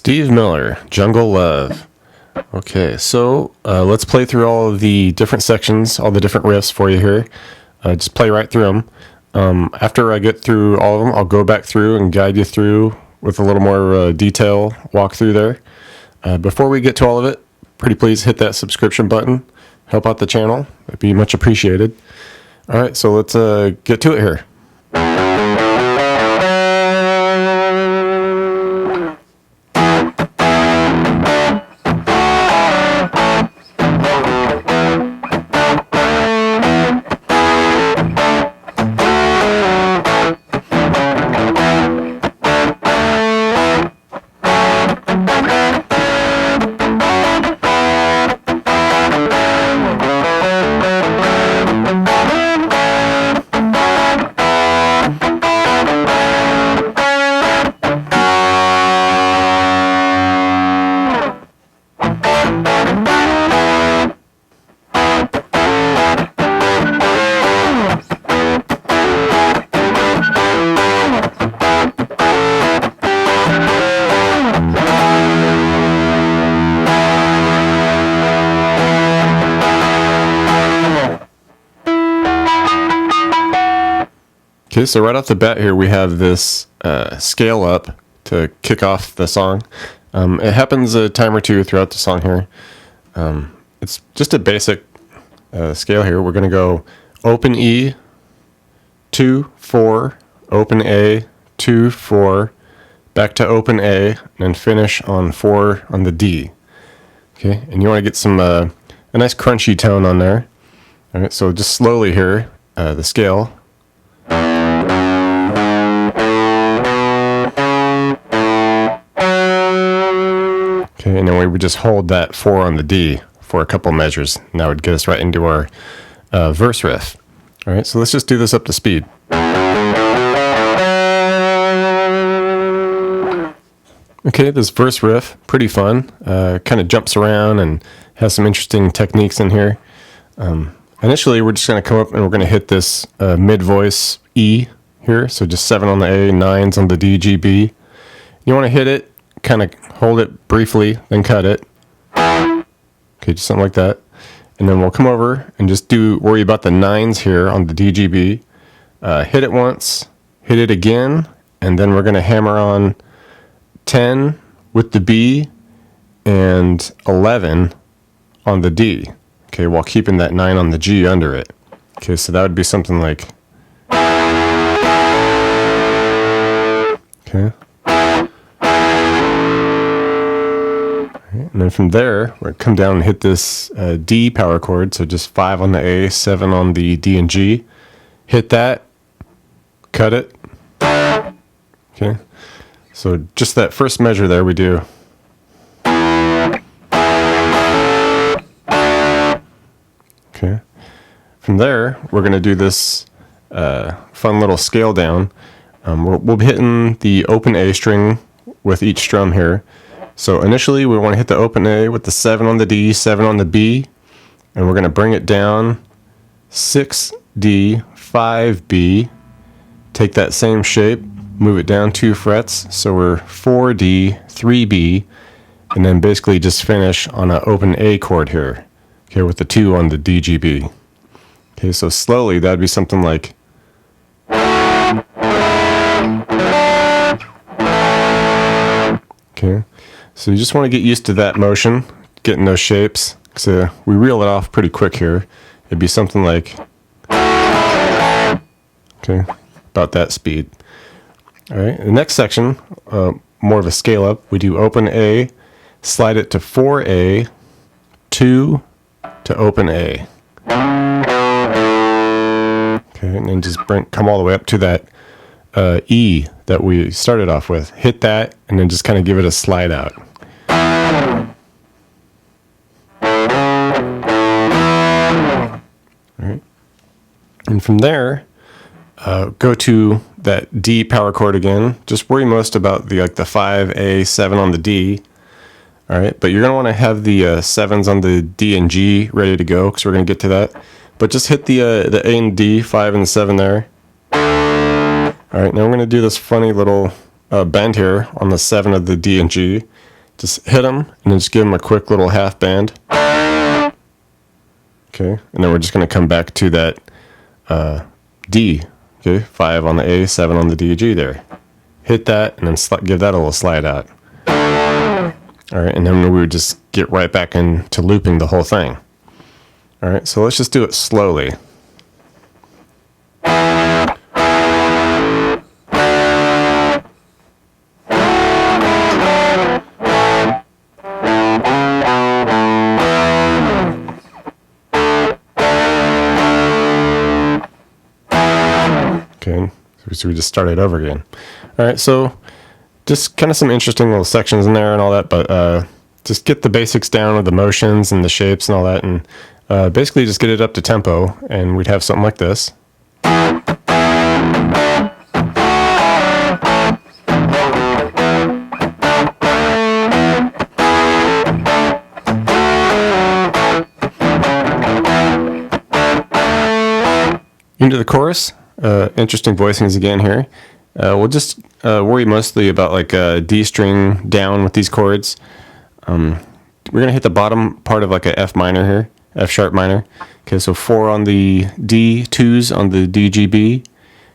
Steve Miller, Jungle Love. Okay, so let's play through all of the different sections, all the different riffs for you here. Just play right through them. After I get through all of them, I'll go back through and guide you through with a little more detail walk through there. Before we get to all of it, pretty please hit that subscription button. Help out the channel. It'd be much appreciated. All right, so let's get to it here. Okay, so right off the bat here we have this scale up to kick off the song. It happens a time or two throughout the song here. It's just a basic scale here. We're going to go open E, 2, 4, open A, 2, 4, back to open A, and then finish on 4 on the D. Okay, and you want to get some a nice crunchy tone on there. All right, so just slowly here, the scale. Okay, and then we would just hold that 4 on the D for a couple measures, and that would get us right into our verse riff. All right, so let's just do this up to speed. Okay, this verse riff, pretty fun. Kind of jumps around and has some interesting techniques in here. Initially, we're just going to come up and we're going to hit this mid-voice E here, so just 7 on the A, 9s on the D, G, B. You want to hit it, kind of hold it briefly, then cut it. Okay, just something like that. And then we'll come over and just worry about the 9s here on the DGB. Hit it once, hit it again, and then we're going to hammer on 10 with the B and 11 on the D. Okay, while keeping that 9 on the G under it. Okay, so that would be something like... Okay. And then from there, we're going to come down and hit this D power chord, so just 5 on the A, 7 on the D and G. Hit that, cut it. Okay, so just that first measure there we do. Okay, from there, we're going to do this fun little scale down. We'll be hitting the open A string with each strum here. So initially we want to hit the open A with the 7 on the D, 7 on the B, and we're going to bring it down 6 D, 5 B, take that same shape, move it down 2 frets, so we're 4 D, 3 B, and then basically just finish on an open A chord here, okay, with the 2 on the D, G, B. Okay, so slowly that'd be something like... Okay. So you just want to get used to that motion, getting those shapes. So we reel it off pretty quick here. It'd be something like, okay, about that speed. All right, the next section, more of a scale up. We do open A, slide it to 4A, 2 to open A. Okay, and then just come all the way up to that E that we started off with. Hit that, and then just kind of give it a slide out. Alright. And from there, go to that D power chord again. Just worry most about the 5A, 7 on the D. Alright, but you're going to want to have the 7s on the D and G ready to go, because we're going to get to that. But just hit the A and D, 5 and 7 there. Alright, now we're going to do this funny little bend here on the 7 of the D and G. just hit them and then just give them a quick little half bend. Okay, and then we're just going to come back to that D. Okay, 5 on the A, 7 on the D, G there. Hit that and then give that a little slide out. All right, and then we would just get right back into looping the whole thing. All right, so let's just do it slowly. Okay, so we just started over again. All right, so just kind of some interesting little sections in there and all that, but just get the basics down of the motions and the shapes and all that, and basically just get it up to tempo, and we'd have something like this. Into the chorus, interesting voicings again here. We'll just worry mostly about like D string down with these chords. We're going to hit the bottom part of like a F minor here, F sharp minor. Okay, so 4 on the D, 2s on the D, G, B.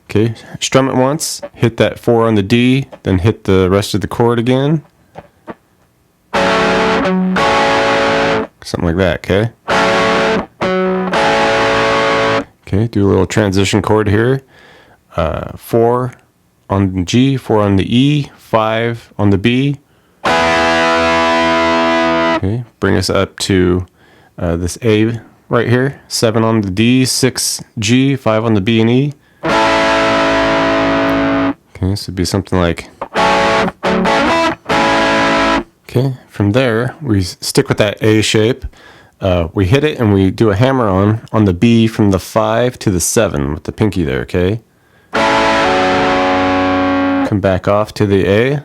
Okay, strum it once, hit that 4 on the D, then hit the rest of the chord again. Something like that, okay? Okay, do a little transition chord here. 4 on the G, 4 on the E, 5 on the B. Okay, bring us up to this A right here. 7 on the D, 6 G, 5 on the B and E. Okay, this would be something like... Okay, from there, we stick with that A shape. We hit it and we do a hammer on the B from the 5 to the 7 with the pinky there, okay? Come back off to the A.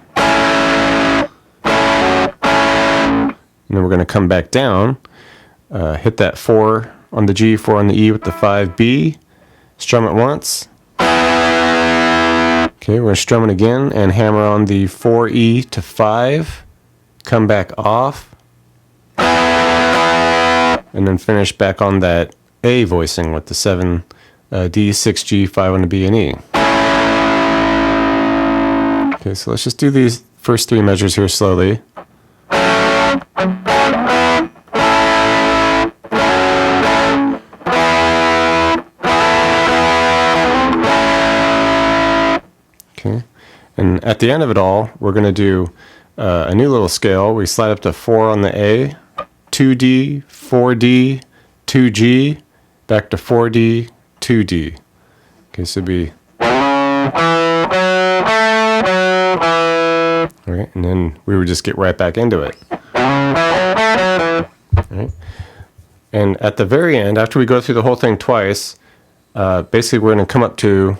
And then we're going to come back down, hit that 4 on the G, 4 on the E with the 5B, strum it once. Okay, we're going to strum it again and hammer on the 4E to 5, come back off, and then finish back on that A voicing with the 7 D, 6G, 5 on the B and E. Okay, so let's just do these first 3 measures here slowly. Okay, and at the end of it all, we're going to do a new little scale. We slide up to 4 on the A, 2D, 4D, 2G, back to 4D, 2D. Okay, so it'd be... Alright, and then we would just get right back into it. Alright. And at the very end, after we go through the whole thing twice, basically we're going to come up to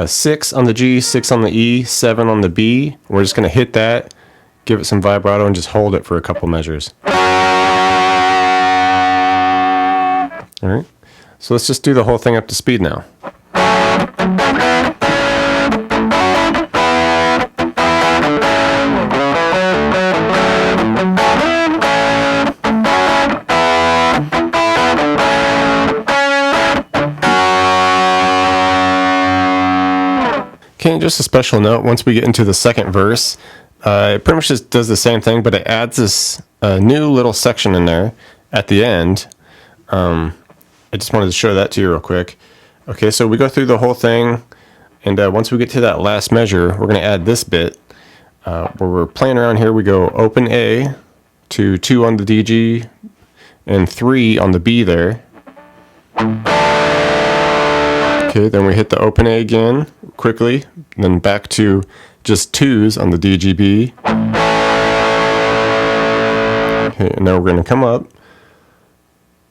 6 on the G, 6 on the E, 7 on the B. We're just going to hit that, give it some vibrato, and just hold it for a couple measures. Alright, so let's just do the whole thing up to speed now. Okay, just a special note, once we get into the second verse, it pretty much just does the same thing, but it adds this new little section in there at the end. I just wanted to show that to you real quick. Okay, so we go through the whole thing, and once we get to that last measure, we're going to add this bit. Where we're playing around here, we go open A to 2 on the DG and 3 on the B there. Okay, then we hit the open A again quickly, then back to just 2s on the DGB. Okay, and then we're going to come up,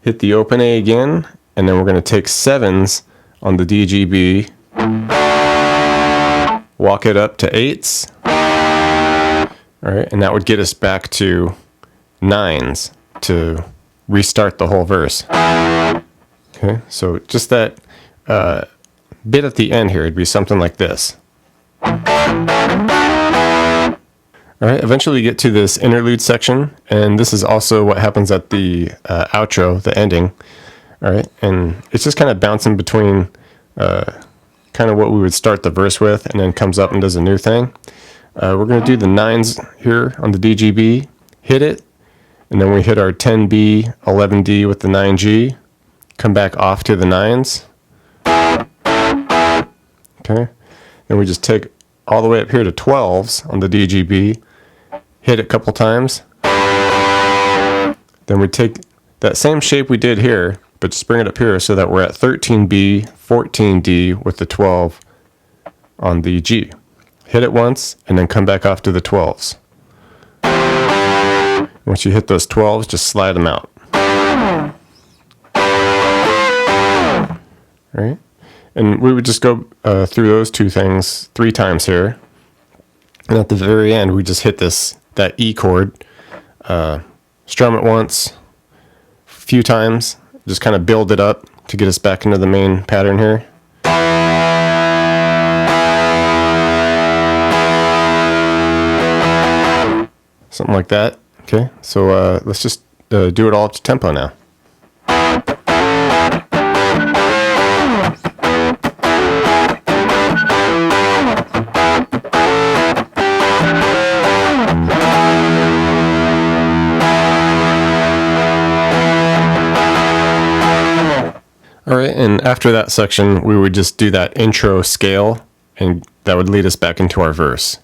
hit the open A again, and then we're going to take 7s on the DGB, walk it up to 8s. Alright, and that would get us back to 9s to restart the whole verse. Okay, so just that bit at the end here, it'd be something like this. Alright, All right, eventually we get to this interlude section, and this is also what happens at the outro, the ending. All right, and it's just kind of bouncing between kind of what we would start the verse with, and then comes up and does a new thing. We're going to do the 9s here on the DGB, hit it, and then we hit our 10B, 11D with the 9G, come back off to the 9s. Okay, then we just take all the way up here to 12s on the DGB, hit it a couple times. Then we take that same shape we did here, but just bring it up here so that we're at 13B, 14D with the 12 on the G. Hit it once, and then come back off to the 12s. Once you hit those 12s, just slide them out. All right? And we would just go through those two things 3 times here. And at the very end, we just hit that E chord, strum it once, a few times, just kind of build it up to get us back into the main pattern here. Something like that. Okay, so let's just do it all to tempo now. All right, and after that section, we would just do that intro scale, and that would lead us back into our verse.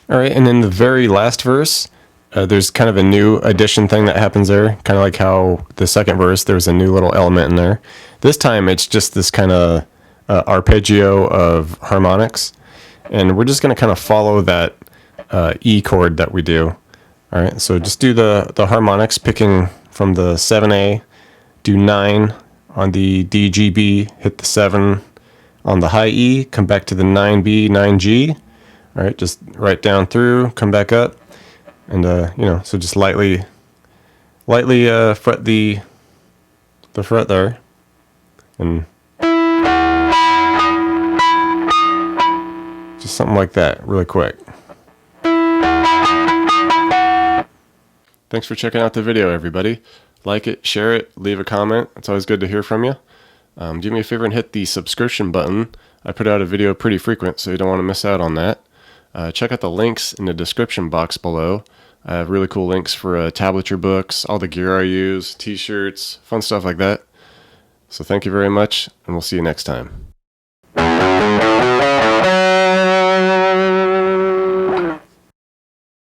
All right, and in the very last verse, there's kind of a new addition thing that happens there, kind of like how the second verse, there's a new little element in there. This time, it's just this kind of arpeggio of harmonics, and we're just going to kind of follow that E chord that we do. All right, so just do the harmonics, picking from the 7A, do 9 on the DGB, hit the 7 on the high E, come back to the 9B, 9G. All right, just right down through, come back up, and so just lightly fret the fret there, and just something like that, really quick. Thanks for checking out the video, everybody. Like it, share it, leave a comment. It's always good to hear from you. Do me a favor and hit the subscription button. I put out a video pretty frequent, so you don't want to miss out on that. Check out the links in the description box below. I have really cool links for tablature books, all the gear I use, t-shirts, fun stuff like that. So thank you very much, and we'll see you next time.